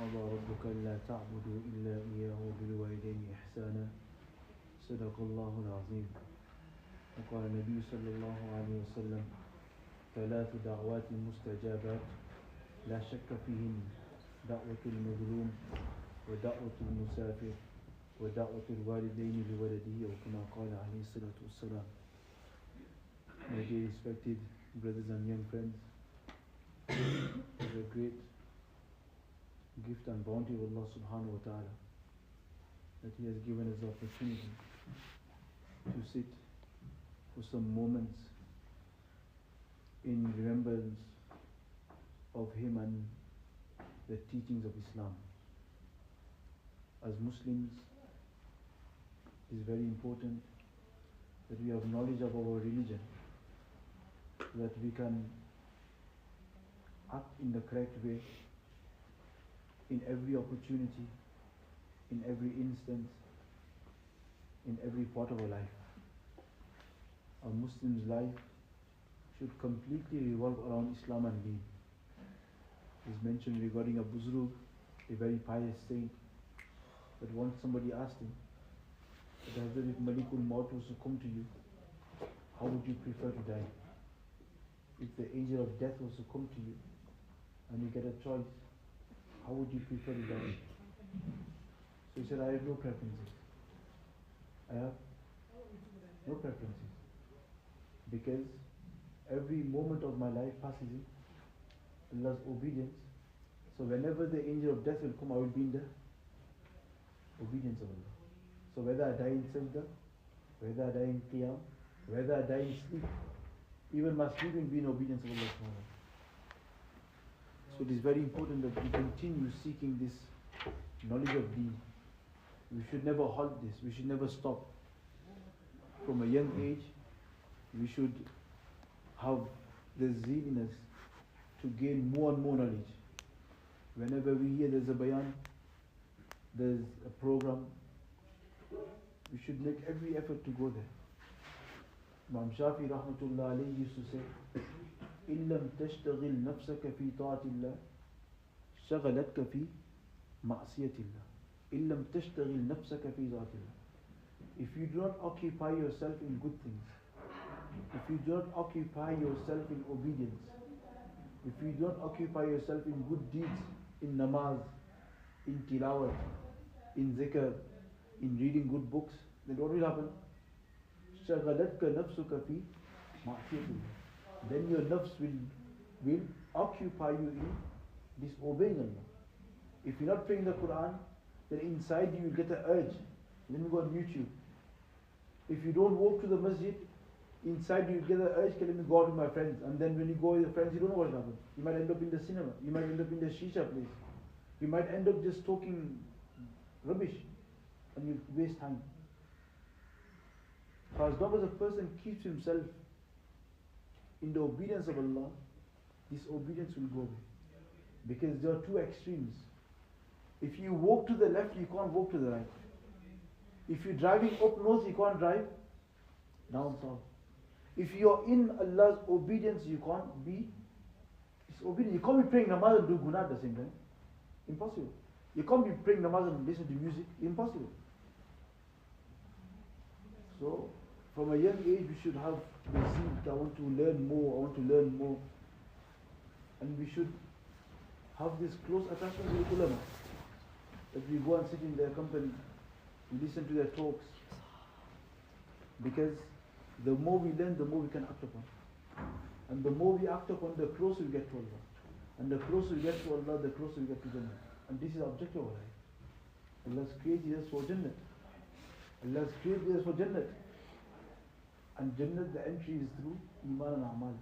وقضى ربك ألا تعبدوا إلا إياه وبالوالدين إحسانا صدق الله العظيم. وقال النبي صلى الله عليه وسلم: ثلاث دعوات مستجابات لا شك فيهن: دعوة المظلوم ودعوة المسافر ودعوة الوالدين لولده، أو كما قال عليه الصلاة والسلام. My dear respected brothers and young friends, it's a great gift and bounty of Allah subhanahu wa ta'ala that He has given us the opportunity to sit for some moments in remembrance of Him and the teachings of Islam. As Muslims, it is very important that we have knowledge of our religion, so that we can act in the correct way in every opportunity, in every instance, in every part of our life. A Muslim's life should completely revolve around Islam and Deen. It is mentioned regarding a Buzrug, a very pious saint, that once somebody asked him, that if Malikul Maut was to come to you, how would you prefer to die? If the angel of death was to come to you and you get a choice, how would you prefer to die? So he said, I have no preferences. I have no preferences. Because every moment of my life passes in Allah's obedience. So whenever the angel of death will come, I will be in the obedience of Allah. So whether I die in sajda, whether I die in qiyam, whether I die in sleep, even my sleep will be in obedience of Allah subhanahu wa ta'ala. So it is very important that we continue seeking this knowledge of Deen. We should never halt this, we should never stop. From a young age, we should have the zeal in us to gain more and more knowledge. Whenever we hear there's a bayan, there's a program, we should make every effort to go there. Imam Shafi rahmatullah alayhi used to say, إِن لَمْ تَشْتَغِلْ نَفْسَكَ فِي طَاعَةِ اللَّهِ شَغَلَتْكَ فِي مَعْصِيَةِ اللَّهِ إِن لَمْ تَشْتَغِلْ نَفْسَكَ فِي طَاعَةِ اللَّهِ. If you do not occupy yourself in good things, if you do not occupy yourself in obedience, if you do not occupy yourself in good deeds, in namaz, in tilawat, in zikr, in reading good books, then what will happen? شَغَلَتْكَ نَفْسُكَ فِي مَعْصِيَةِ اللَّهِ. Then your nafs will occupy you in disobeying Allah. If you're not praying the Quran, then inside you will get an urge. Let me go on YouTube. If you don't walk to the masjid, inside you will get an urge, okay, let me go out with my friends. And then when you go with your friends, you don't know what will happen. You might end up in the cinema. You might end up in the shisha place. You might end up just talking rubbish. And you waste time. So as long as a person keeps himself in the obedience of Allah, disobedience will go away. Because there are two extremes. If you walk to the left, you can't walk to the right. If you're driving up north, you can't drive down south. If you're in Allah's obedience, you can't be disobedient. You can't be praying namaz and do guna at the same time. Impossible. You can't be praying namaz and listen to music. Impossible. So, from a young age, we should have the zeal. I want to learn more. I want to learn more. And we should have this close attachment with ulama. That we go and sit in their company, we listen to their talks. Because the more we learn, the more we can act upon. And the more we act upon, the closer we get to Allah. And the closer we get to Allah, the closer we get to Jannah. And this is the objective of life. Allah has created us for Jannah. Allah has created us for Jannah. And Jannah, the entry is through Iman and Amal.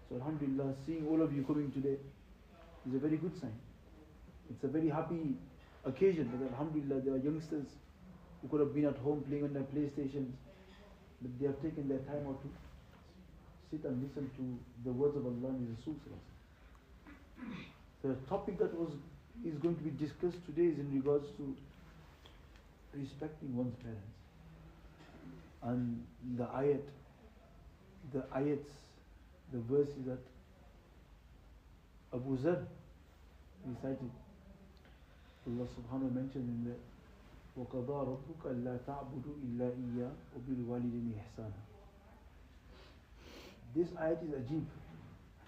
So Alhamdulillah, seeing all of you coming today is a very good sign. It's a very happy occasion that Alhamdulillah there are youngsters who could have been at home playing on their PlayStations, but they have taken their time out to sit and listen to the words of Allah and His Rasul. The topic that is going to be discussed today is in regards to respecting one's parents. And the ayats, the verse is that Abu Zar recited. Allah subhanahu wa ta'ala mentioned in the وَقَضَى رَبُّكَ أَلَّا تَعْبُدُوا إِلَّا إِيَّاهُ وَبِالْوَالِدَيْنِ إِحْسَانًا. This ayat is ajib.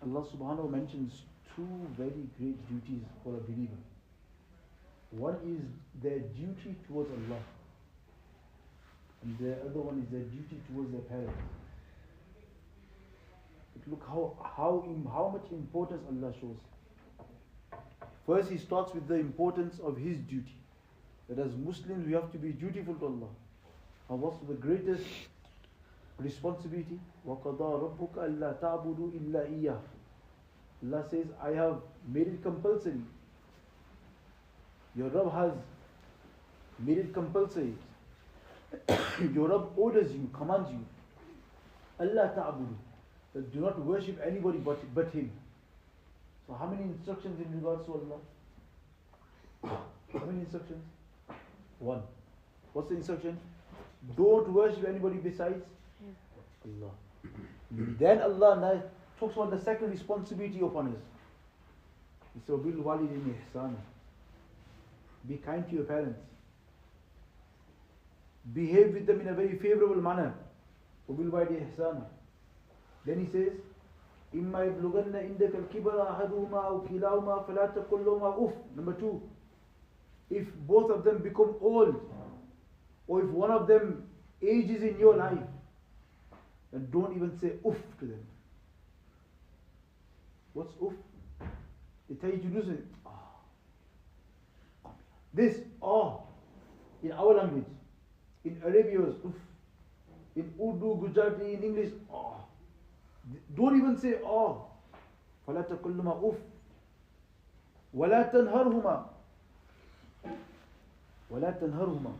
Allah subhanahu wa ta'ala mentions two very great duties for a believer. One is their duty towards Allah, and the other one is their duty towards their parents. But look how much importance Allah shows. First, He starts with the importance of His duty. That as Muslims, we have to be dutiful to Allah. And what's the greatest responsibility? وَقَضَى رَبُّكَ أَلَّا تَعْبُدُوا إِلَّا إِيَّاهُ. Allah says, I have made it compulsory. Your Rabb has made it compulsory. Your Rabb orders you, commands you. Allah ta'budu. That do not worship anybody but Him. So how many instructions in regards to Allah? How many instructions? One. What's the instruction? Don't worship anybody besides Allah. Then Allah now talks about the second responsibility upon us. He said, "Bil walidayni ihsana." Be kind to your parents. Behave with them in a very favorable manner. وَبِالْوَالِدَيْنِ إِحْسَانًا. Then he says, إِمَّا يَبْلُغَنَّ عِنْدَكَ الْكِبَرَ أَحَدُهُمَا أَوْ كِلَاهُمَا فَلَا تَقُلْ لَهُمَا أُفٍّ. Number two, if both of them become old, or if one of them ages in your life, then don't even say uff to them. What's uff? They tell you to do something. This, in our language. In Arabia, it's uff. In Urdu, Gujarati, in English, Don't even say فَلَا تَقُلْ لَهُمَا أُفٍّ وَلَا تَنْهَرْهُمَا. وَلَا تَنْهَرْهُمَا.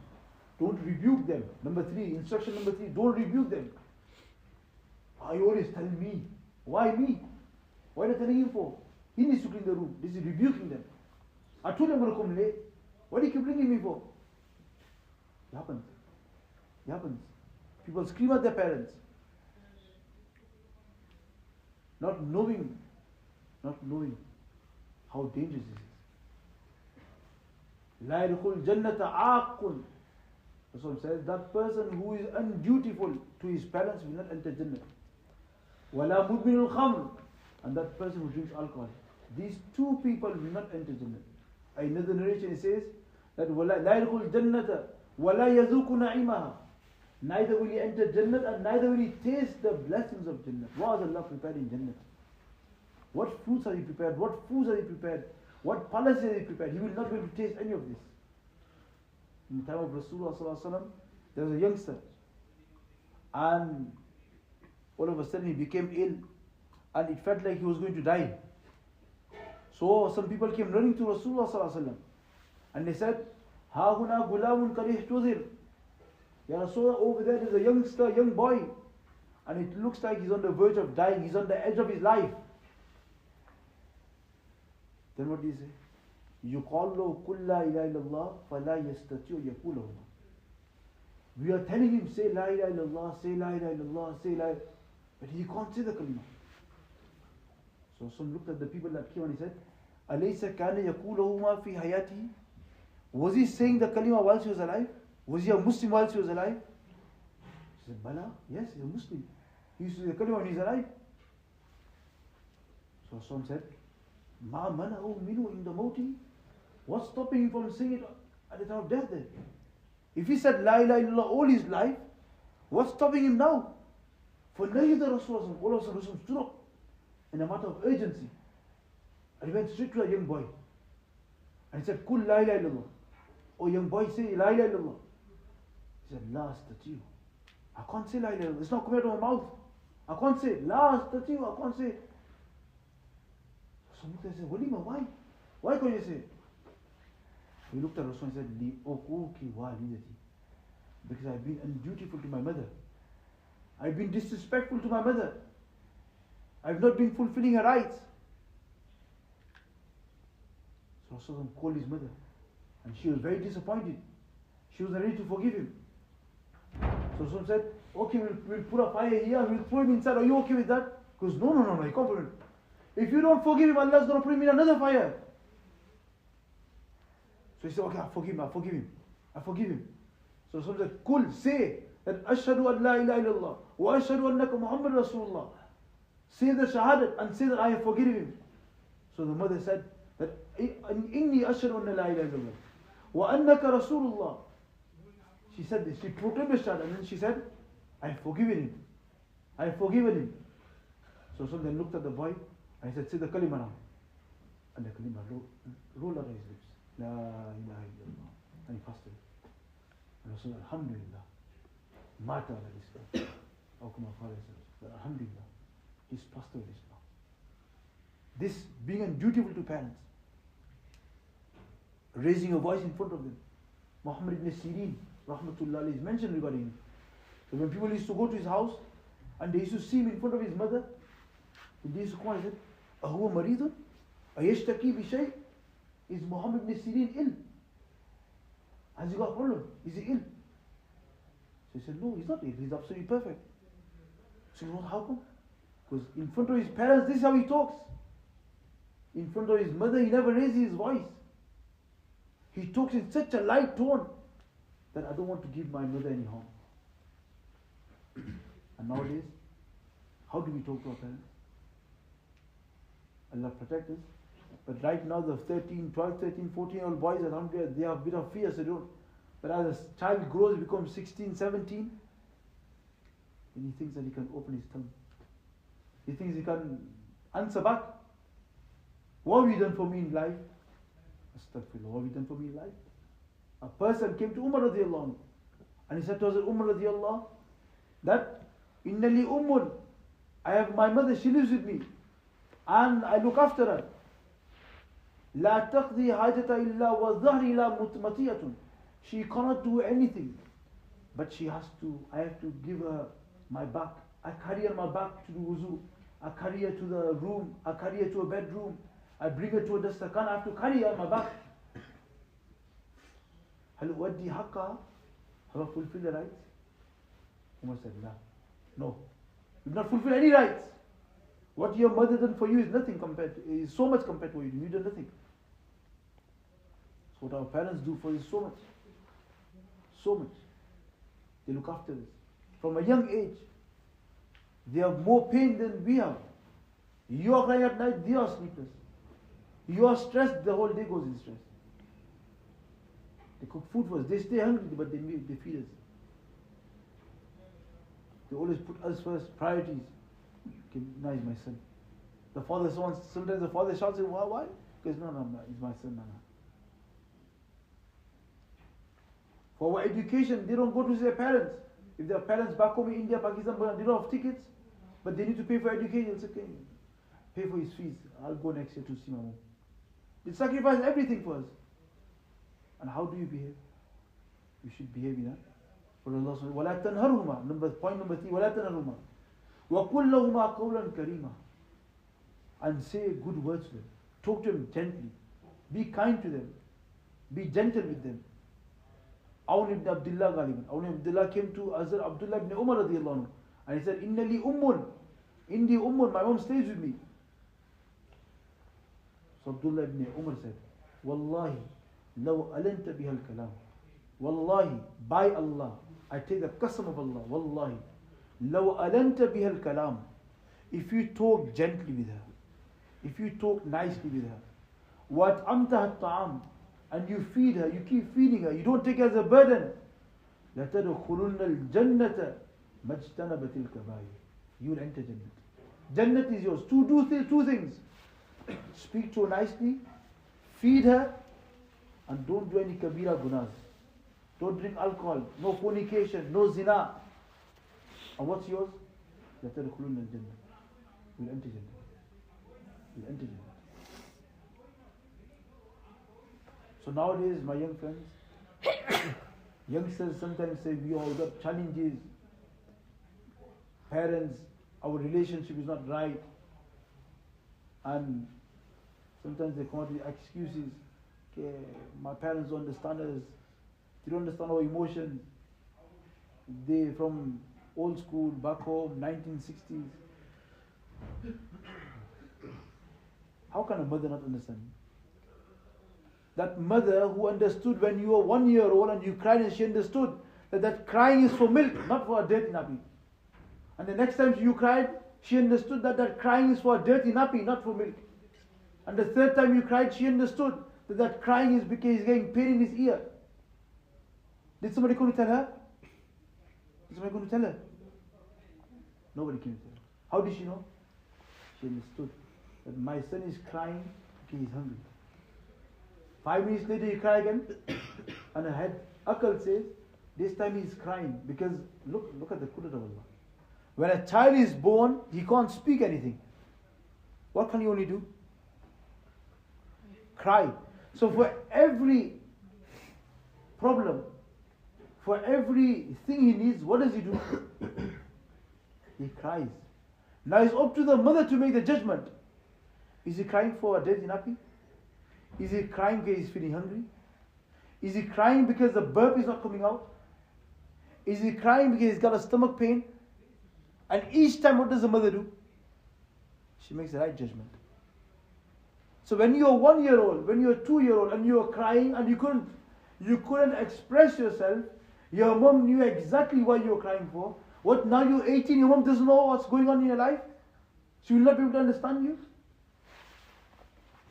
Don't rebuke them. Number three, instruction number three, don't rebuke them. You always tell me. Why me? Why are you telling him for? He needs to clean the room. This is rebuking them. I told him I'm going to come late. What do you keep bringing me for? It happens. It happens. People scream at their parents. Not knowing how dangerous this is. لا يدخل الجنة عاق. Rasul says that person who is undutiful to his parents will not enter Jannah. ولا مدمن الخمر. And that person who drinks alcohol. These two people will not enter Jannah. Another narration says that لا يدخل الجنة ولا يذوق نعيمها. Neither will he enter Jannah and neither will he taste the blessings of Jannah. What has Allah prepared in Jannah? What fruits are he prepared? What foods are he prepared? What palaces are he prepared? He will not be able to taste any of this. In the time of Rasulullah, there was a youngster, and all of a sudden he became ill, and it felt like he was going to die. So some people came running to Rasulullah, and they said, "Ha huna gulamun karih tuzir." Ya Rasulullah, over there is a youngster, young boy, and it looks like he's on the verge of dying. He's on the edge of his life. Then what do you say? يُقَالُ لَهُ قُلْ لَا إِلَهَ إِلَّا اللَّهِ فَلَا يَسْتَطِيعُ يَقُولُهُمَا. We are telling him, say La ilaha illallah, say La ilaha illallah, say La ilaha, but he can't say the kalima. So some looked at the people that came and he said, أَلَيْسَ كَانَ يَقُولُهُمَا فِي حَيَاتِهِ. Was he saying the kalima whilst he was alive? Was he a Muslim whilst he was alive? He said, Bala, yes, he's a Muslim. He used to say the kalima when he's alive. So some said, مَا مَنَعُ مِنُوا إِنْدَ مَوْتِهِ. What's stopping him from saying it at the time of death then? If he said La ilaha illallah all his life, what's stopping him now? For neither Rasulullah, all of a sudden Rasul stood up in a matter of urgency. And he went straight to a young boy. And he said, Kul La ilaha illallah. Oh young boy, say La ilaha illallah. He said, La astati'u. I can't say La ilaha illallah. It's not coming out of my mouth. I can't say La astati'u. I can't say. So Mufti said, Walima, why? Why can't you say it? He looked at Rasul and said, Li-uquki walidati. Because I've been undutiful to my mother. I've been disrespectful to my mother. I've not been fulfilling her rights. So Rasul called his mother. And she was very disappointed. She was ready to forgive him. So Rasul said, okay, we'll put a fire here and we'll throw him inside. Are you okay with that? He goes, no, you can't put him. If you don't forgive him, Allah is going to put him in another fire. So he said, okay, I forgive him. So someone said, Kul, say that Ashhadu an la ilaha illallah wa ashhadu annaka Muhammad Rasulullah. Say the shahadat and say that I have forgiven him. So the mother said that Inni ashhadu an la ilaha illallah wa annaka Rasulullah. She said this, she proclaimed the shahadat, and then she said, I have forgiven him. So someone looked at the boy and he said, say the kalima now. And the kalima rolled out of his lips. La ilaha illallah. And he fasted. And Rasul, Alhamdulillah, mata ala Islam. Alhamdulillah, he's passed away Islam. This being undutiful to parents, raising your voice in front of them. Muhammad ibn Sirin, rahmatullah alayhi, is mentioned regarding him. So when people used to go to his house and they used to see him in front of his mother, they used to come and say, Ahuwa maridun? Ayashtaki bishay? Is Muhammad ibn Sirin ill? Has he got a problem? Is he ill? So he said, no, he's not ill. He's absolutely perfect. So he said, how come? Because in front of his parents, this is how he talks. In front of his mother, he never raises his voice. He talks in such a light tone that I don't want to give my mother any harm. And nowadays, how do we talk to our parents? Allah protect us. But right now the 12, 13, 14-year-old boys, alhamdulillah, they have a bit of fear, so don't. But as a child grows, becomes 16, 17, then he thinks that he can open his tongue. He thinks he can answer back. What have you done for me in life? Astaghfirullah, what have you done for me in life? A person came to Umar radiallahu anhu, and he said to us, Umar radiallahu, that, Innali ummun, I have my mother, she lives with me, and I look after her. La taqdi hajata illa wa dhahri ila matiyatun. She cannot do anything, but I have to give her my back. I carry her my back to do wuzu. I carry her to the room. I carry her to a bedroom. I bring her to a dastakan. I have to carry her on my back. Hal uaddi haqqa? Have I fulfilled the rights? Umar said, no. You've not fulfilled any rights. What your mother done for you is nothing is so much compared to what you do. You done nothing. So what our parents do for us is so much. So much. They look after us. From a young age, they have more pain than we have. You are crying at night, they are sleepless. You are stressed, the whole day goes in stress. They cook food for us. They stay hungry, but they feed us. They always put us first, priorities. Okay, now he's my son. Sometimes the father shouts at him, why? Because no, he's my son. No. For our education, they don't go to their parents. If their parents back home in India, Pakistan, they don't have tickets, but they need to pay for education. It's okay. Pay for his fees. I'll go next year to see my mom. They sacrifice everything for us. And how do you behave? You should behave in that. For Allah subhanahu wa ta'ala, وَلَا تَنْهَرْهُمَا. Point number 3, وَلَا تَنْهَرْهُمَا. وَقُلْ لَهُمَا قَوْلًا كَرِيمًا. And say good words to them. Talk to them gently. Be kind to them. Be gentle with them. Awn ibn Abdullah Ghaliban. Awn ibn Abdullah came to Hazrat Abdullah ibn Umar radiallahu anhu, and he said, Innali ummun. Indi ummun. My mom stays with me. So Abdullah ibn Umar said, Wallahi, law alanta biha al-kalam. Wallahi, by Allah, I take the qasam of Allah. Wallahi, law alanta biha al-kalam. If you talk gently with her, if you talk nicely with her, what amtaha at-ta'am, and you feed her, you keep feeding her, you don't take her as a burden, لَتَدْخُلُنَّ الْجَنَّةَ مَجْتَنَبَتِ الْكَبَائِرِ. You will enter Jannat. Jannat is yours. Do two things. Speak to her nicely, feed her, and don't do any kabira gunas. Don't drink alcohol, no fornication, no zina. And what's yours? لَتَدْخُلُنَّ الْجَنَّةَ. You will enter Jannat. You will enter Jannat. So nowadays, my young friends, youngsters sometimes say we all got challenges. Parents, our relationship is not right. And sometimes they come out with excuses. Okay, my parents don't understand us. They don't understand our emotions. They from old school, back home, 1960s. How can a mother not understand? That mother who understood when you were 1 year old and you cried, and she understood that crying is for milk, not for a dirty nappy. And the next time you cried, she understood that crying is for a dirty nappy, not for milk. And the third time you cried, she understood that crying is because he's getting pain in his ear. Did somebody come to tell her? Did somebody come to tell her? Nobody came to tell her. How did she know? She understood that my son is crying because he's hungry. 5 minutes later he cry again, and her head Akal says, this time he's crying because look at the Qudrat of Allah. When a child is born, he can't speak anything. What can he only do? Cry. So for every problem, for everything he needs, what does he do? He cries. Now it's up to the mother to make the judgment. Is he crying for a dirty nappy? Is he crying because he's feeling hungry? Is he crying because the burp is not coming out? Is he crying because he's got a stomach pain? And each time, what does the mother do? She makes the right judgment. So when you're 1 year old, when you're 2 year old, and you're crying and you couldn't express yourself, your mom knew exactly what you were crying for. What, now you're 18, your mom doesn't know what's going on in your life? She will not be able to understand you?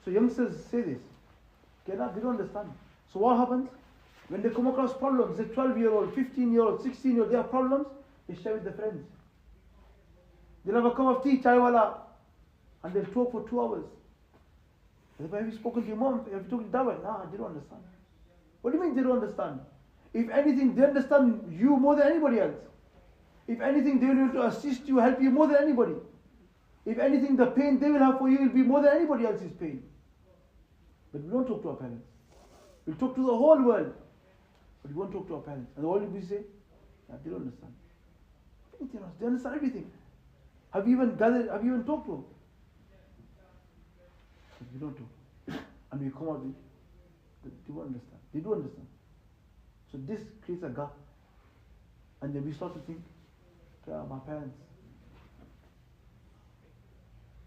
So youngsters say this. They don't understand. So what happens? When they come across problems, the 12-year-old, 15-year-old, 16-year-old, they have problems, they share with their friends. They'll have a cup of tea, chai wala, and they'll talk for 2 hours. Have you spoken to your mom? Have you talked to Dawah? Nah, they don't understand. What do you mean they don't understand? If anything, they understand you more than anybody else. If anything, they will be able to assist you, help you more than anybody. If anything, the pain they will have for you will be more than anybody else's pain. But we don't talk to our parents. We talk to the whole world. But we won't talk to our parents. And all we say, they don't understand. They understand everything. Have you even talked to them? But we don't talk. And we come out with, they won't understand. They do understand. So this creates a gap. And then we start to think, my parents,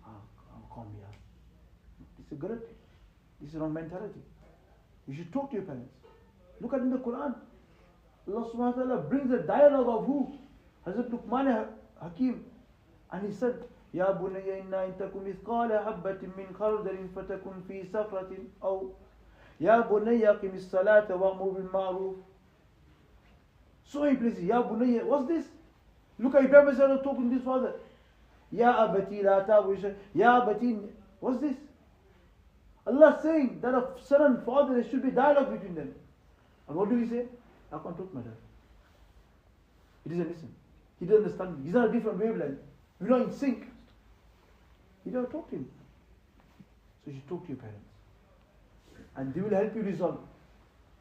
how come here? This is good. This is the wrong mentality. You should talk to your parents. Look at in the Quran. Allah subhanahu wa ta'ala brings a dialogue of who? Hazrat Luqman Hakim. And he said, يا بني إن إن تكن مثقال حبة من خردل فتكن في صخرة أو يا بني أقم الصلاة وأمر بالمعروف. So many places. يا بني, what's this? Look at Ibrahim talking to his father. يا أبتي لا تعبد يا أبتي, what's this? Allah is saying that a son and father, there should be dialogue between them. And what do we say? I can't talk to my dad. He doesn't listen. He doesn't understand me. He's on a different wavelength. We're not in sync. You don't talk to him. So you should talk to your parents. And they will help you resolve.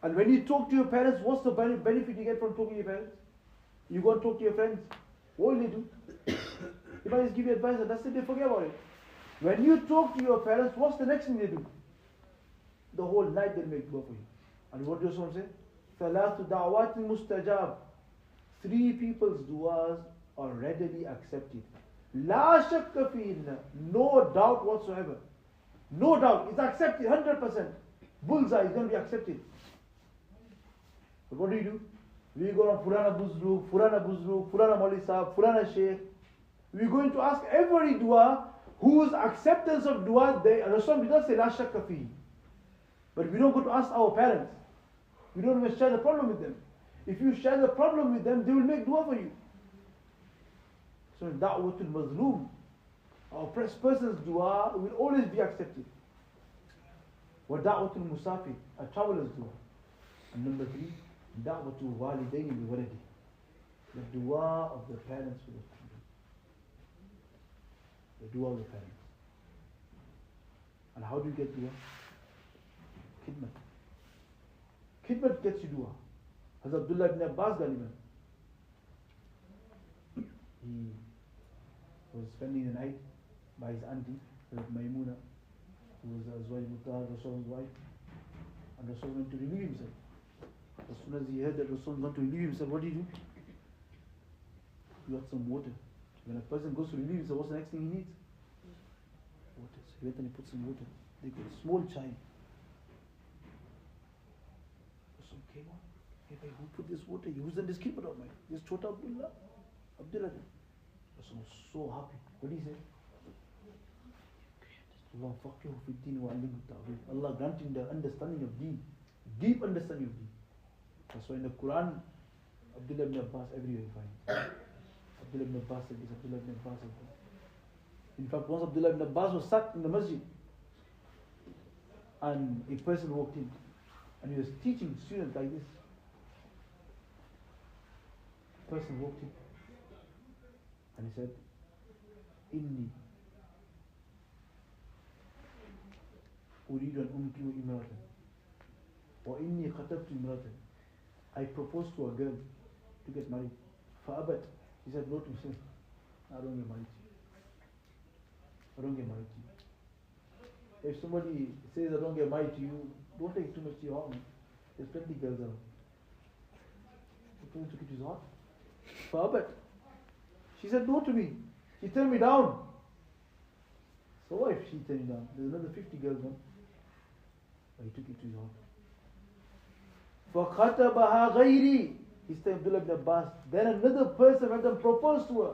And when you talk to your parents, what's the benefit you get from talking to your parents? You go and talk to your friends. What will they do? They might just give you advice and that's it, they forget about it. When you talk to your parents, what's the next thing they do? The whole night they'll make dua for you. And what does someone say? ثَلَاثُ دَعْوَاتٍ مُسْتَجَابٍ. 3 people's du'as are readily accepted. لَا شَكَّ فِيهِنَّ. No doubt whatsoever. No doubt. It's accepted 100%. Bullseye is going to be accepted. But what do? We go on Purana Buzruk, Purana Mauli Sahib, Purana Sheikh. We're going to ask every dua whose acceptance of dua, Rasul did not say La shakka fi. But we don't go to ask our parents. We don't even share the problem with them. If you share the problem with them, they will make dua for you. So da'watul mazloom, our person's dua will always be accepted. Wa da'watul musafir, a traveler's dua. And number 3, da'watul walidaini bi waladi, the dua of the parents for the children. The dua of the parents. And how do you get dua? Khidmat. Khidmat gets you dua. As Abdullah ibn Abbas Galiban, he was spending the night by his auntie, Maimuna, who was Azwaj Muttahar, Rasul's wife, and Rasul went to relieve himself. As soon as he heard that Rasul was going to relieve himself, what did he do? He got some water. When a person goes to relieve himself, what's the next thing he needs? Water. So he went and he put some water. They got a small child. came on. Hey, bhai, who put this water? He wasn't this keeper of mine. This Chota Abdullah. Abdullah. Rasul was so happy. What did he say? Allah faqihu fi din wa alim ta'wil. Allah granting the understanding of deen. Deep understanding of deen. That's why in the Quran, Abdullah ibn Abbas everywhere you find. Abdullah ibn Abbas said this, Abdullah ibn Abbas said that. In fact, once Abdullah ibn Abbas was sat in the masjid, and a person walked in, and he was teaching students like this. A person walked in, and he said, Inni أريد أن أنكح امرأة وإني خطبت امرأة. I proposed to a girl to get married. فأبت. He said no to me. I don't get married. I don't get married to you. If somebody says I don't get married to you, don't take it too much to your heart. There's plenty of girls around. The person took it to his heart. فأبت. She said no to me. She turned me down. So what if she turned me down? There's another 50 girls now. But he took it to his heart. فَخَطَبَهَا غَيْرِي. He said Abdullah ibn Abbas. Then another person went and proposed to her.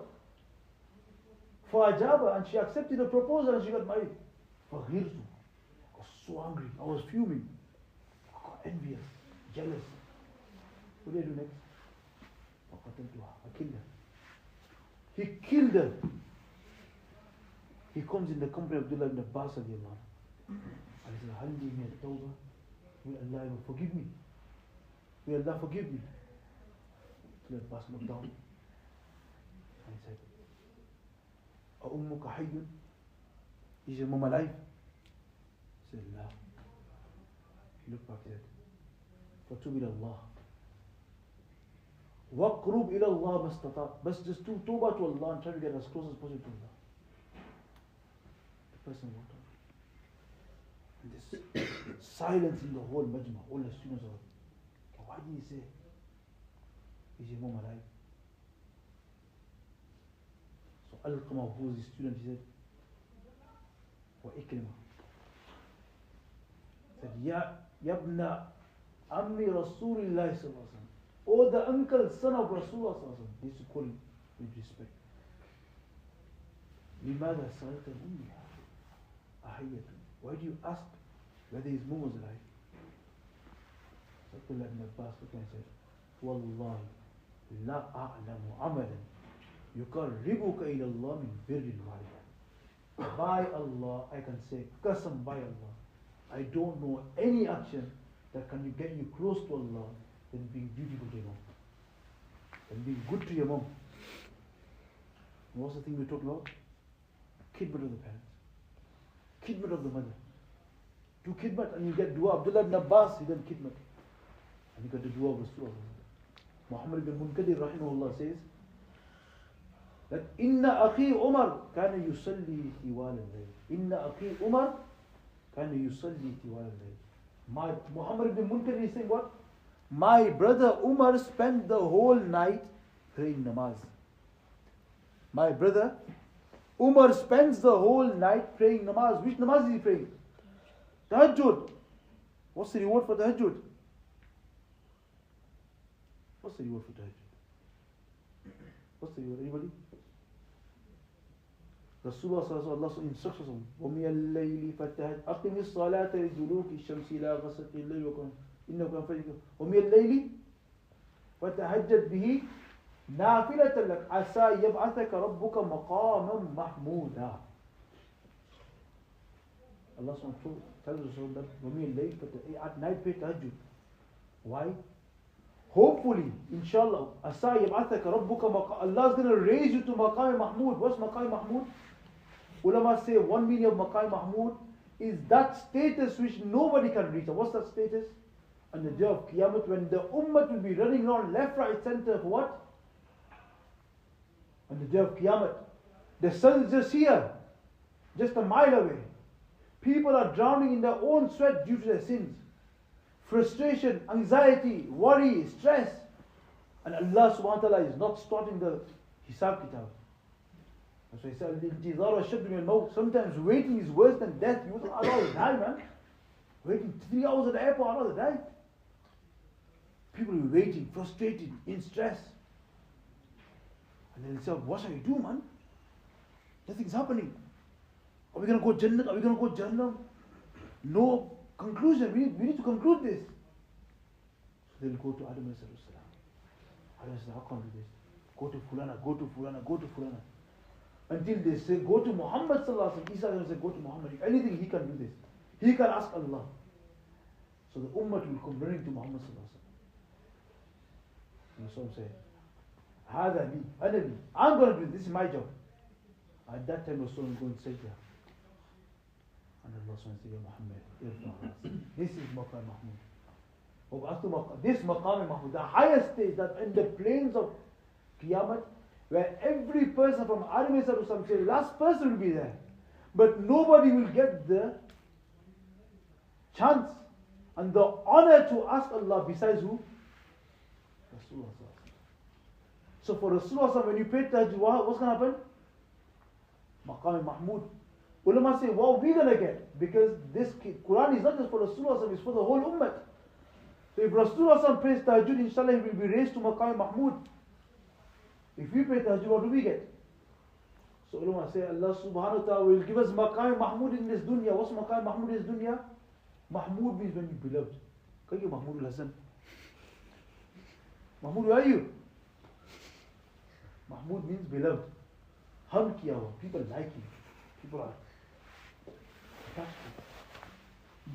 فَأَجَابَ. And she accepted the proposal and she got married. فَغِرْتُ. I was so angry. I was fuming. I got envious, jealous. What did I do next? I killed her. He killed her. He comes in the company of Abdullah ibn Abbas and he said, Hal li min at-tawbah? Will Allah forgive me? Will Allah forgive me? Abdullah ibn Abbas looked down and he said, أَأُمُّكَ حَيٌّ? Is your mom alive? He said, La. He looked back and said, فَتُوبِ إِلَى اللَّهِ وَقْرُبْ إِلَى اللَّهِ مَسْتَطَعْتَ. But just do tawbah to Allah and try to get as close as possible to Allah. The person walked out. And this silence in the whole majma. All the students are like, why did he say, is your mom alive? So Al-Qamah, who was the student, he said, وَإِكْرِمَةً said, Yabna Ammi Rasulullah sallallahu alaihi wasallam. Oh, the uncle, son of Rasulullah sallallahu alaihi wasallam. They used to call him with respect. لِمَاذَا سَأَلْتَ أُمِّهَا أَحَيَّةٌ. Why do you ask whether his mom was alive? Abdullah ibn Abbas looked and said, وَاللَّهِ لَا أَعْلَمُ عَمَلًا يُقَرِّبُكَ إِلَى اللَّهِ مِنْ بِرِّ الْوَالِدَيْنِ. By Allah, I can say, qasam by Allah, I don't know any action that can get you close to Allah than being beautiful to your mom, than being good to your mom. And what's the thing we're talking about? Khidmat of the parents, khidmat of the mother. Do khidmat and you get dua. Abdullah ibn Abbas, he done khidmat and he got the dua of Rasulullah. Mohammed ibn Munkadir rahimahullah says that Inna akhi Umar kana yusalli tiwal al-layl. Inna akhi Umar kana yusalli tiwal al-layl. Muhammad ibn Munkadir is saying what? My brother Umar spent the whole night praying namaz. My brother Umar spends the whole night praying namaz. Which namaz is he praying? Tahajjud. What's the reward for tahajjud? What's the reward for tahajjud? What's the reward? Anybody? Rasulullah sallallahu alaihi wasallam instructs us, وَمِيَ اللَّيْلِ فَتَهَجَّدْ أَقِمِ الصَّلَاةَ لِدُلُوكِ الشَّمْسِ إِلَى غَسَقِ اللَّيْلِ وَكَانَ إِنَّهُ كَانَ فَجْرًا وَمِيَ اللَّيْلِ فَتَهَجَّدْ بِهِ نَافِلَةً لَكَ عَسَى يَبْعَثَكَ رَبُّكَ مَقَامًا مَحْمُودًا. Allah subhanahu wa ta'ala tells us that وَمِيَ اللَّيْلِ at night pray tahajjud. Why? Hopefully, inshallah, عَسَى يَبْعَثَكَ رَبُّكَ مَقَامًا. Allah is going to raise you to Maqam Mahmud. What's Maqam Mahmud? Ulama say one meaning of Maqam Mahmud is that status which nobody can reach. What's that status? On the day of Qiyamah, when the Ummah will be running around left, right, center for what? On the day of Qiyamah, the sun is just here, just a mile away. People are drowning in their own sweat due to their sins. Frustration, anxiety, worry, stress. And Allah subhanahu wa ta'ala is not starting the Hisab Kitab. That's why he said, sometimes waiting is worse than death. You think, I'd rather die, man. Waiting 3 hours at the airport, I'd rather die. People will be waiting, frustrated, in stress. And then they'll say, what shall we do, man? Nothing's happening. Are we going to go Jannah? Are we going to go Jannah? No conclusion. We need to conclude this. So they'll go to Adam a.s. Adam says, how can we do this? Go to Fulana, go to Fulana, go to Fulana. Until they say, go to Muhammad sallallahu alaihi wasallam. Isa will say, go to Muhammad. If anything, he can do this. He can ask Allah. So the ummah will come running to Muhammad sallallahu alaihi wasallam. And Rasul said, Hada li, ana li. I'm going to do this. This is my job. At that time, Rasul will go and sajda. And Allah says, Muhammad, this is Maqam Mahmud. This Maqam Mahmud, the highest stage that in the plains of Qiyamah, where every person from Adam a.s. the last person will be there. But nobody will get the chance and the honor to ask Allah besides who? Rasulullah. So for Rasulullah, when you pay tahajjud, what's going to happen? Maqam Mahmud. Ulama say, what are we going to get? Because this Quran is not just for Rasulullah, it's for the whole ummah. So if Rasulullah prays tahajjud, inshallah he will be raised to Maqam Mahmud. If we pray tahajjud, what do we get? So ulama say, Allah subhanahu wa ta'ala will give us Maqam Mahmud in this dunya. What's Maqam Mahmud in this dunya? Mahmud means when you beloved. Kaya Mahmud al-Hasan. Mahmud, where are you? Mahmud means beloved. Hum kiya hua. People like him. People are attached to him.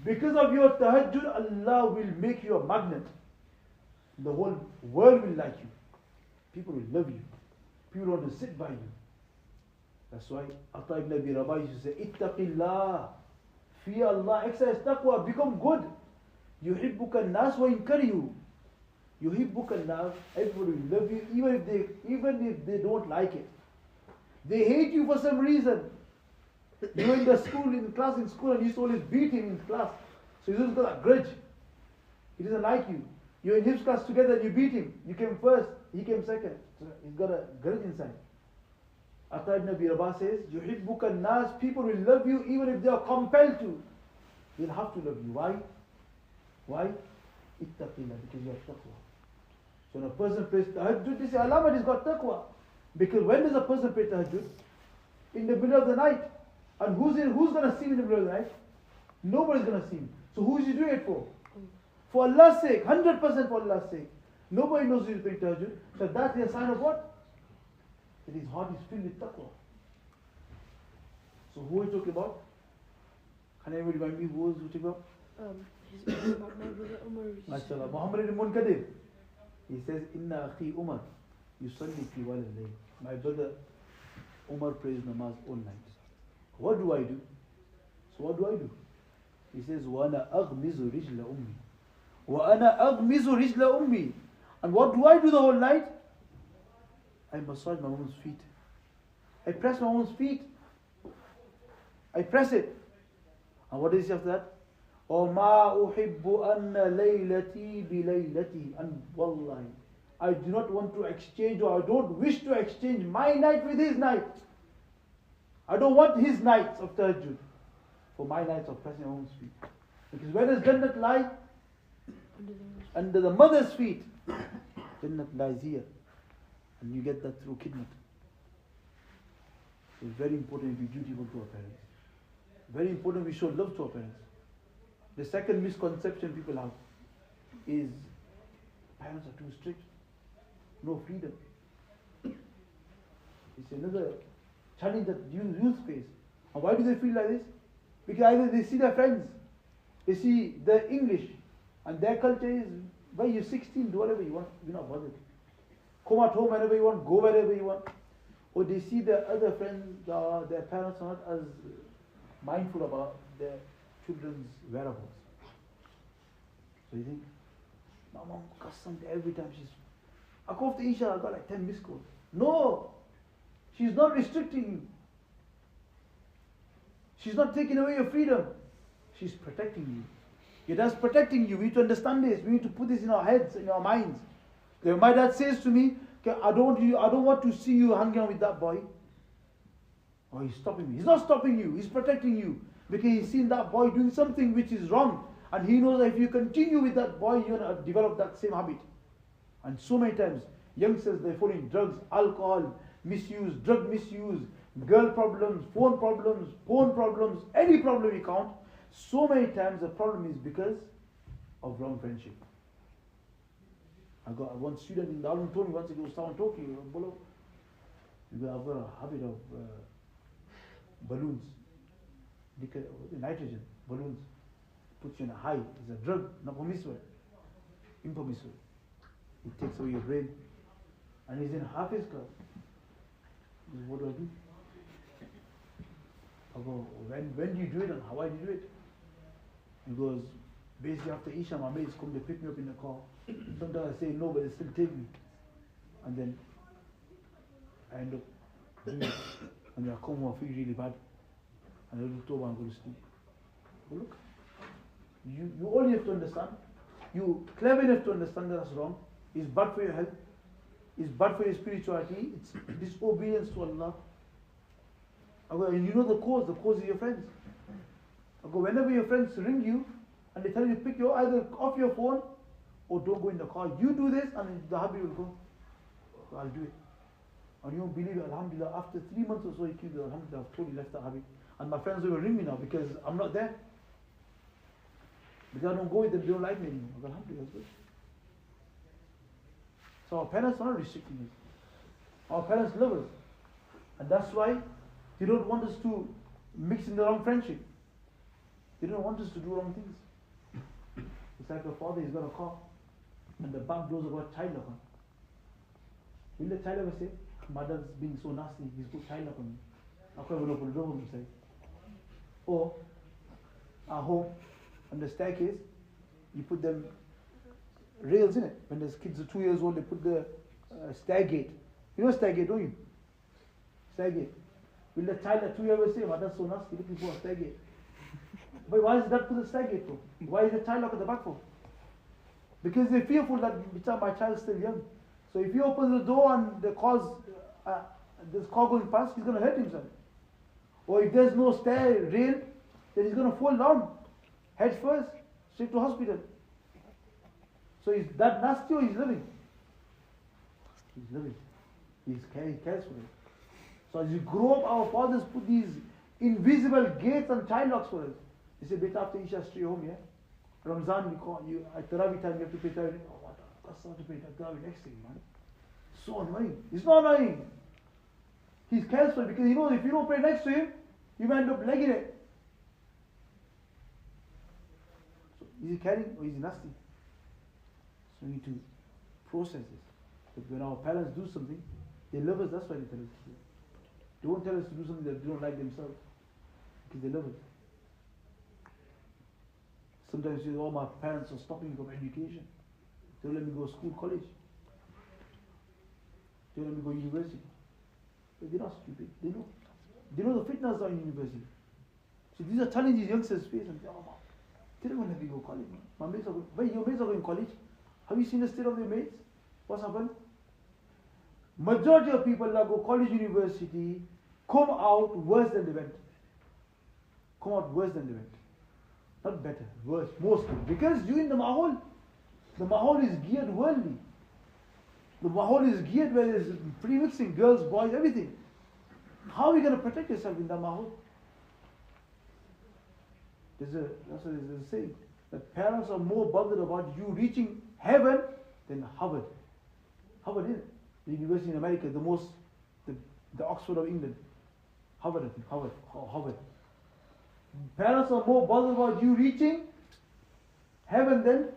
Because of your tahajjud, Allah will make you a magnet. The whole world will like you. People will love you. People want to sit by you. That's why Atta ibn Abi Rabah used to say, Ittaqillah. Fear Allah. Exercise taqwa. Become good. Yuhibbuka nas wa inkarihu. Yuhibbuka nas. Everybody will love you even if they don't like it. They hate you for some reason. You were in the school, in class, in school, and you used to always beat him in class. So he's just got a grudge. He doesn't like you. You're in his class together and you beat him. You came first, he came second. So he's got a grudge inside. Atta ibn Abi Rabah says, Yuhibbuka nas, people will love you even if they are compelled to. They'll have to love you. Why? Why? Ittaqillah, because you have taqwa. So when a person prays tahajjud, they say, Alama, he's got taqwa. Because when does a person pray tahajjud? In the middle of the night. And who's going to see him in the middle of the night? Nobody's going to see him. So who is he doing it for? For Allah's sake, 100% for Allah's sake. Nobody knows he's praying tahajjud. So that's a sign of what? That his heart is filled with taqwa. So who are we talking about? Can anybody remind me who is we talking about? My brother Umar. MashaAllah. Muhammad ibn Munkadir. He says, Inna akhi Umar yusalli fi wal layl. My brother Umar prays namaz all night. What do I do? So what do I do? He says, وَأَنَا أَغْمِزُ رِجْلَ أُمِّي وَأَنَا أَغْمِزُ رِجْلَ أُمِّي. And what do I do the whole night? I massage my woman's feet. I press my woman's feet. I press it. And what is after that? وَمَا أُحِبُّ أَنَّ لَيْلَتِي بِلَيْلَتِي. And wallahi, I do not want to exchange, or I don't wish to exchange my night with his night. I don't want his nights of tahajjud for my nights of pressing my woman's feet. Because where does Jannat lie? Under the mother's feet. Jannat lies here. And you get that through khidmat. So it's very important to be dutiful to our parents. Very important we show love to our parents. The second misconception people have is parents are too strict. No freedom. It's another challenge that youth face. And why do they feel like this? Because either they see their friends, they see the English, and their culture is, well, you're 16, do whatever you want, you're not bothered. Come at home whenever you want, go wherever you want. Or they see their other friends, their parents are not as mindful about their children's whereabouts. So you think, my mom cuss something every time I go after Isha, I got like 10 missed calls. No! She's not restricting you. She's not taking away your freedom. She's protecting you. Your dad's protecting you. We need to understand this. We need to put this in our heads, in our minds. Okay, my dad says to me, okay, I don't want to see you hanging out with that boy. Oh, he's stopping me. He's not stopping you. He's protecting you. Because he's seen that boy doing something which is wrong. And he knows that if you continue with that boy, you're going to develop that same habit. And so many times, youngsters, they're falling drugs, alcohol, misuse, drug misuse, girl problems, phone problems, porn problems, any problem you count. So many times the problem is because of wrong friendship. I got one student in the album told me once he was down talking, Bolo, I've got a habit of balloons, nitrogen, balloons, puts you in a high. It's a drug, not permissible, impermissible. It takes away your brain. And he's in half his class. He says, what do I do? I go, when do you do it and how do you do it? He goes, basically after Isha, my mates come, they pick me up in the car. Sometimes I say no, but they still take me. And then I end up doing it. And then I come home, I feel really bad. And I look over and go to sleep. But look, you only have to understand. You clever enough to understand that that's wrong. It's bad for your health. It's bad for your spirituality. It's disobedience to Allah. I go, and you know the cause is your friends. I go, whenever your friends ring you and they tell you pick your either off your phone or don't go in the car, you do this and the hubby will go. So I'll do it. And you won't believe it, alhamdulillah, after 3 months or so he killed it, alhamdulillah, I've totally left the hubby. And my friends will ring me now because I'm not there. Because I don't go with them, they don't like me anymore. I go, alhamdulillah, that's good. So our parents are not restricting us. Our parents love us. And that's why they don't want us to mix in the wrong friendship. They don't want us to do wrong things. It's like a father, he's got a car, and the back doors have got child lock on. Will the child ever say, mother's being so nasty, he's put child lock on me. I can't even open the door for himself. Or, at home, on the staircase, you put them rails in it. When the kids are 2 years old, they put the stair gate. You know stair gate, don't you? Stair gate. Will the child at 2 years ever say, mother's so nasty, looking for a stair gate? But why is that put the stair gate for? Why is the child lock at the back for? Because they're fearful that my child is still young. So if he opens the door and there's car going past, he's going to hurt himself. Or if there's no stair rail, then he's going to fall down, head first, straight to hospital. So is that nasty or he's living? He's living. He cares for it. So as you grow up, our fathers put these invisible gates and child locks for us. They say, beta, after Isha, stay home, yeah? Ramzan, at Tarawih time, you have to pay Tarawih. Oh, what? That's not to pay Tarawih next thing, man. So annoying. It's not annoying. He's cares for it because he knows if you don't pray next to him, you might end up legging it. So is he caring or is he nasty? So we need to process this. But when our parents do something, they love us, that's why they tell us to do it. They won't tell us to do something that they don't like themselves. Because they love us. Sometimes you say, oh, my parents are stopping me from education. They don't let me go to school, college. They don't let me go to university. But they're not stupid. They know. They know the fitness are in university. So these are challenges youngsters face. And say, oh, man, they don't want to let me go to college. Man. My mates are going, wait, your mates are going to college? Have you seen the state of their mates? What's happened? Majority of people that go college, university, come out worse than they went. Come out worse than they went. Not better, worse, mostly. Because you in the mahol is geared worldly. The mahol is geared where there's pre-mixing, girls, boys, everything. How are you going to protect yourself in the mahol? That's what there's a saying. That parents are more bothered about you reaching heaven than Harvard. Harvard is it? The university in America, the Oxford of England. Harvard, I think. Harvard. Parents are more bothered about you reaching heaven than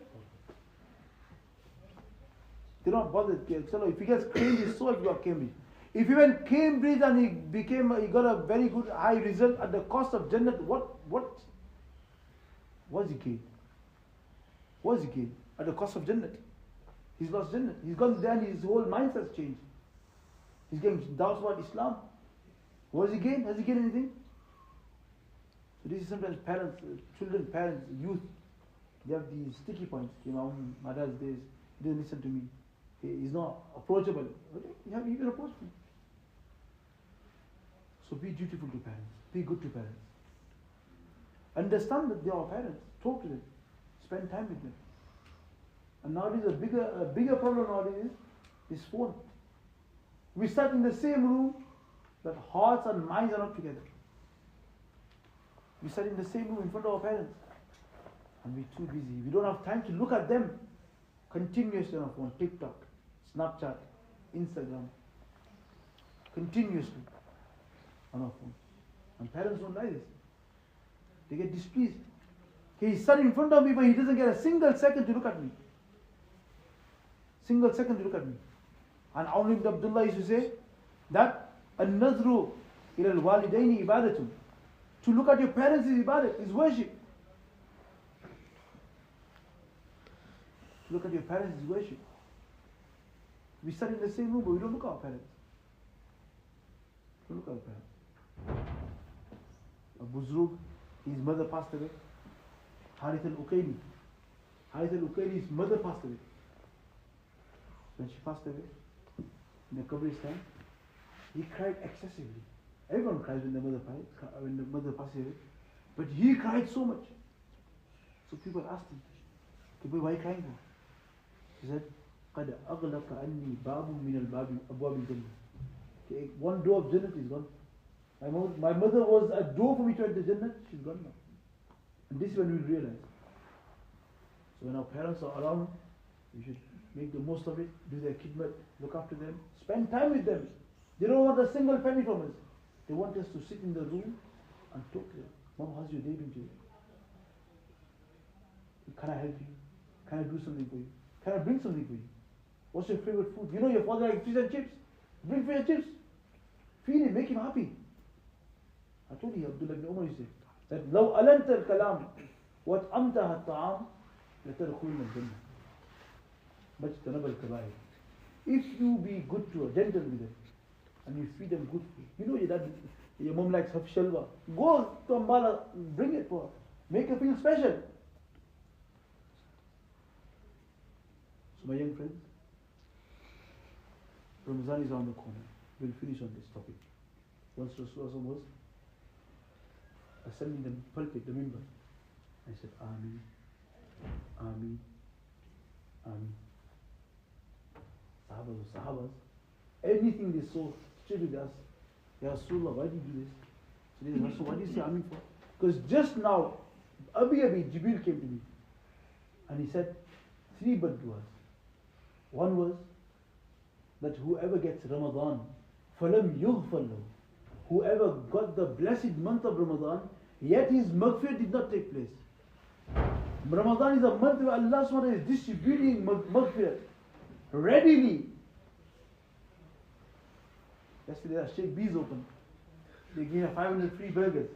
they're not bothered. If he gets Cambridge, so if you got Cambridge. If he went Cambridge and he got a very good high result at the cost of Jannah, what's he gained? What's he gained? At the cost of Jannah. He's lost Jannah. He's gone there and his whole mindset's changed. He's getting doubts about Islam. What has he gained? Has he gained anything? So this is sometimes parents, children, parents, youth, they have these sticky points. My dad's days, he didn't listen to me. He's not approachable. You can approach me. So be dutiful to parents. Be good to parents. Understand that they are parents. Talk to them. Spend time with them. And nowadays a bigger problem nowadays is this phone. We sat in the same room, but hearts and minds are not together. We sat in the same room in front of our parents, and we're too busy. We don't have time to look at them continuously on our phone. TikTok, Snapchat, Instagram, continuously on our phone. And parents don't like this. They get displeased. He's sat in front of me, but he doesn't get a single second to look at me. Single second to look at me. And Aun ibn Abdullah used to say that an-nazru ila al-walidaini ibadatun. To look at your parents is ibadat, is worship. To look at your parents is worship. We sat in the same room, but we don't look at our parents. Don't look at our parents. Abu Zurub, his mother passed away. Harith al-Uqayli. Harith al-Uqayli's mother passed away. When she passed away, in the Qabristan, he cried excessively. Everyone cries when the mother passes away. But he cried so much. So people asked him, okay, why are you crying for? He said, قَدْ أَغْلَقَ أَنِّي بَابٌ مِنَ الْبَابِ أَبْوَابِ الْجَنَّةِ. Okay, one door of Jannah is gone. My mother was a door for me to enter Jannah, she's gone now. And this is when we realize. So when our parents are around, we should make the most of it, do their khidmat, look after them, spend time with them. They don't want a single penny from us. They want us to sit in the room and talk to them. Mom, how's your day been today? Can I help you? Can I do something for you? Can I bring something for you? What's your favorite food? You know your father likes fish and chips. Bring fish and chips. Feed him, make him happy. I told you, Abdullah ibn Umar, you said, that لو ألنت الكلام وأطعمتها الطعام لتدخلن الجنة ما اجتنب الكبائر. If you be good to her, gentle with them, and you feed them good food, you know your mom likes her shalwa, go to Ambala, bring it for her, make her feel special. So my young friends, Ramadan is on the corner. We'll finish on this topic. Once Rasulullah was ascending the pulpit, the minbar, I said, Ameen, Ameen, Ameen. Sahabas, anything they saw, straight with us, Ya Rasulullah, why did you do this? So they said, Rasul, why did you say Ameen for? Because just now, Jibril came to me, and he said 3 bad du'as. One was that whoever gets Ramadan, فَلَمْ يُغْفَرْ لَهُ, whoever got the blessed month of Ramadan, yet his maghfirah did not take place. Ramadan is a month where Allah SWT is distributing maghfirah readily. Yesterday the Sheikh B's open. They gave me 500 free burgers.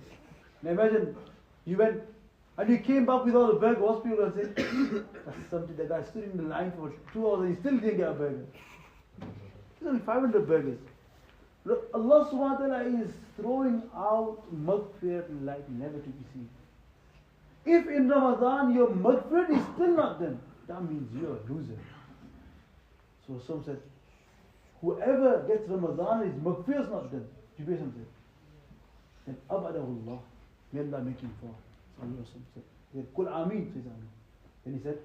Now imagine, you went and you came back with all the burgers. What's people going to say? That's something. The guy stood in the line for 2 hours and he still didn't get a burger. There's only 500 burgers. Look, Allah subhanahu wa ta'ala is throwing out maghfirah like never to be seen. If in Ramadan your maghfirah is still not done, that means you're a loser. So some said, whoever gets Ramadan, his maghfirah is not done. Jibreel said, then abadahu Allah, may Allah make him fall. So he said, Kul Ameen, says Ameen. Then he said,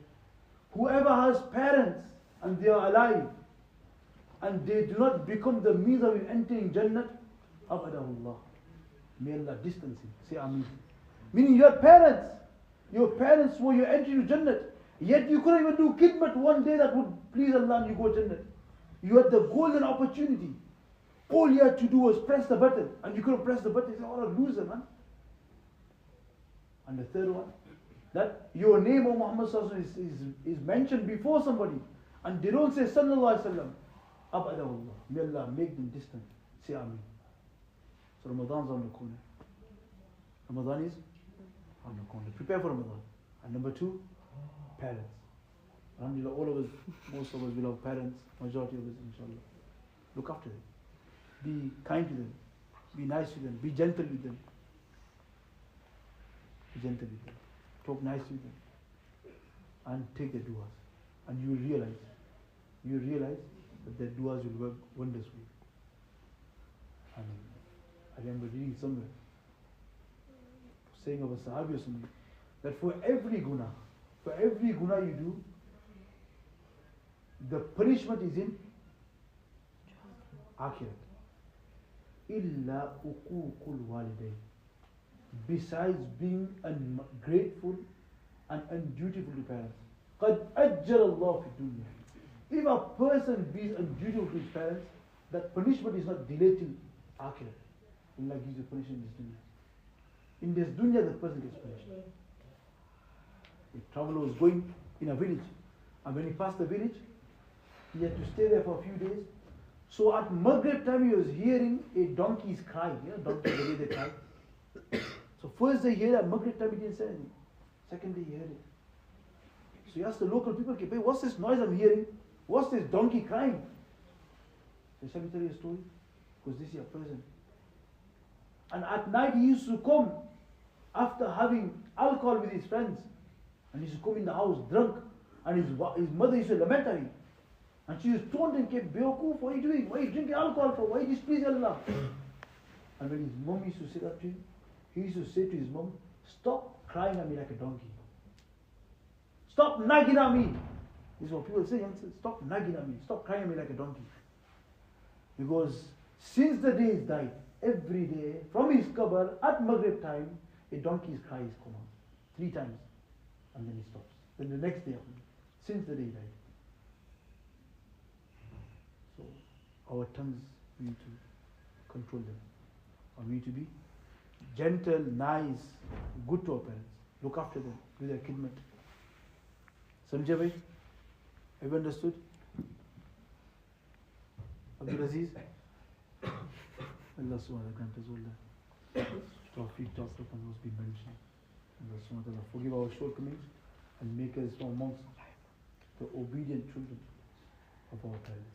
whoever has parents and they are alive, and they do not become the means of entering Jannah, abadahu Allah, may Allah distance him. Say Ameen. Meaning your parents were your entry to Jannah, yet you couldn't even do khidmat one day that would please Allah and you go Jannah. You had the golden opportunity. All you had to do was press the button, and you couldn't press the button. You say, oh, a loser, man. And the third one, that your name, O Muhammad is mentioned before somebody, and they don't say Sallallahu Alaihi Wasallam. Abadahullah. May Allah make them distant. Say Ameen. So Ramadan's on the corner. Ramadan is on the corner. Prepare for Ramadan. And number 2, parents. Alhamdulillah, all of us, most of us, we love parents. Majority of us, inshallah. Look after them. Be kind to them. Be nice to them. Be gentle with them. Be gentle with them. Talk nice with them. And take their du'as. And you will realize that their du'as will work wonders for you. And I remember reading somewhere, saying of a Sahabi or something, that for every guna you do, The punishment is in akhirat. Illa uququl walidain. Besides being ungrateful and undutiful to parents. قَدْ أَجَّلَ اللَّهُ فِي الدُّنْيَا. If a person be undutiful to his parents, that punishment is not delayed till akhirat. Allah gives you punishment in this dunya. In this dunya, the person gets punished. A traveler was going in a village, and when he passed the village, he had to stay there for a few days. So at Maghrib time, he was hearing a donkey's cry. Donkeys, the way they cry. So first day he heard at Maghrib time, he didn't say anything. Second day he heard it. So he asked the local people, "Hey, what's this noise I'm hearing? What's this donkey crying?" So shall we tell you a story? Because this is a person. And at night he used to come after having alcohol with his friends. And he used to come in the house drunk. And his mother used to lament at him. And she used to taunt him, "Beokoof, what are you doing? Why are you drinking alcohol for? Why are you displeasing Allah?" And when his mom used to sit up to him, he used to say to his mom, "Stop crying at me like a donkey. Stop nagging at me." This is what people say, youngsters. Stop nagging at me. Stop crying at me like a donkey. Because since the day he's died, every day, from his qabr, at Maghrib time, a donkey's cry is come out. 3 times. And then he stops. Then the next day, since the day he died. So, our tongues, we need to control them. And we need to be gentle, nice, good to our parents. Look after them, do their khidmat. Samjha bhai? Have you understood? Abdul Aziz? Allah subhanahu wa ta'ala grant us all that. Tawfiq, talked upon what's been mentioned. Allah subhanahu wa ta'ala forgive our shortcomings and make us from amongst the obedient children of our parents.